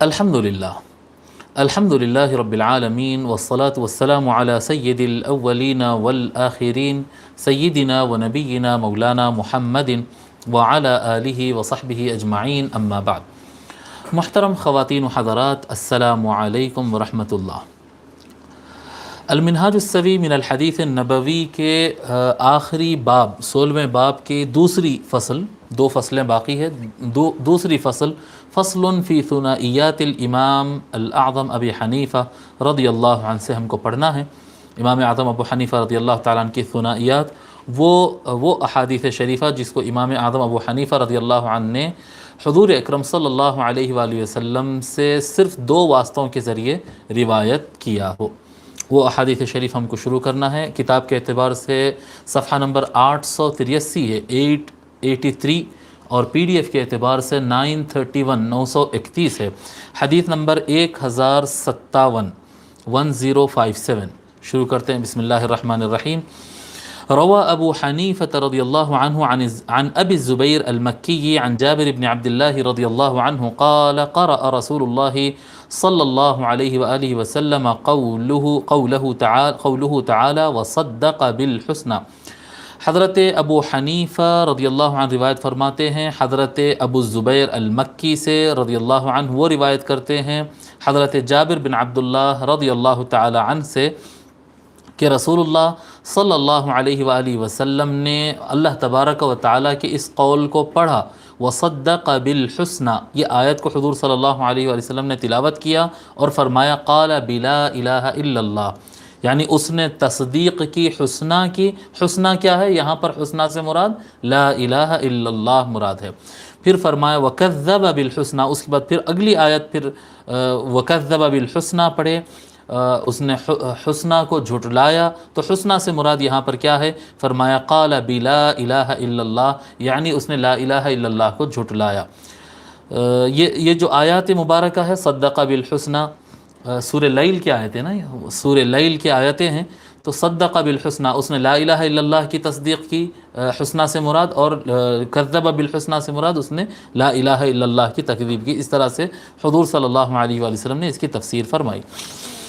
الحمدللہ الحمدللہ رب العالمین والصلاة والسلام علی سید الاولین والآخرین سیدنا و نبینا مولانا محمد وعلی آلہ وصحبہ اجمعین اما بعد۔ محترم خواتین و حضرات، السلام علیکم ورحمۃ اللہ۔ المنہاج السوی من الحدیث النبوی کے آخری باب 16ویں باب کی دوسری فصل، دو فصلیں باقی ہے، دوسری فصل فصل فی ثنائیات الامام الاعظم ابی حنیفہ رضی اللہ عنہ سے ہم کو پڑھنا ہے۔ امام اعظم ابو حنیفہ رضی اللہ تعالیٰ عنہ کی ثنائیات، وہ احادیث شریفہ جس کو امام اعظم ابو حنیفہ رضی اللہ عنہ نے حضور اکرم صلی اللہ علیہ وآلہ وسلم سے صرف 2 واسطوں کے ذریعے روایت کیا ہو، وہ احادیث شریف ہم کو شروع کرنا ہے۔ کتاب کے اعتبار سے صفحہ نمبر 883 ہے، 883، اور پی ڈی ایف کے اعتبار سے 931 ہے۔ حدیث نمبر 1057 1057۔ شروع کرتے ہیں، بسم اللہ الرحمن الرحیم۔ روى أبو حنيفة رضي الله عنه عن أبي الزبير المكي عن جابر بن عبد الله رضي الله عنه قال قرأ رسول الله صلى الله عليه وآله وسلم قوله تعالى وصدق بالحسنى۔ حضرت ابو حنیفہ رضی اللہ عنہ روایت فرماتے ہیں حضرت ابو الزبیر المکی سے رضی اللہ عنہ، وہ روایت کرتے ہیں حضرت جابر بن عبداللہ رضی اللہ تعالی عنہ سے کہ رسول اللہ صلی اللہ علیہ وآلہ وسلم نے اللہ تبارک و تعالیٰ کے اس قول کو پڑھا، وصدق بالحسنى، یہ آیت کو حضور صلی اللہ علیہ وآلہ وسلم نے تلاوت کیا اور فرمایا قال بلا الہ الا اللہ، یعنی اس نے تصدیق کی، حسنہ کی۔ حسنہ کیا ہے؟ یہاں پر حسنہ سے مراد لا الہ الا اللہ مراد ہے۔ پھر فرمایا وکذب بالحسنى، اس کے بعد پھر اگلی آیت پھر وکذب بالحسنى پڑھے، اس نے حسنہ کو جھٹلایا، تو حسنہ سے مراد یہاں پر کیا ہے؟ فرمایا قال بلا الہ الا اللہ، یعنی اس نے لا الہ الا اللہ کو جھٹلایا۔ یہ جو آیات مبارکہ ہے صدق بالحسنى، سورہ لیل کی آیتیں نا، سورہ لیل کی آیتیں ہیں، تو صدق بالحسنى، اس نے لا الہ الا اللہ کی تصدیق کی حسنہ سے مراد، اور کذب بالحسنى سے مراد اس نے لا الہ الا اللہ کی تکذیب کی۔ اس طرح سے حضور صلی اللہ علیہ وآلہ وسلم نے اس کی تفسیر فرمائی۔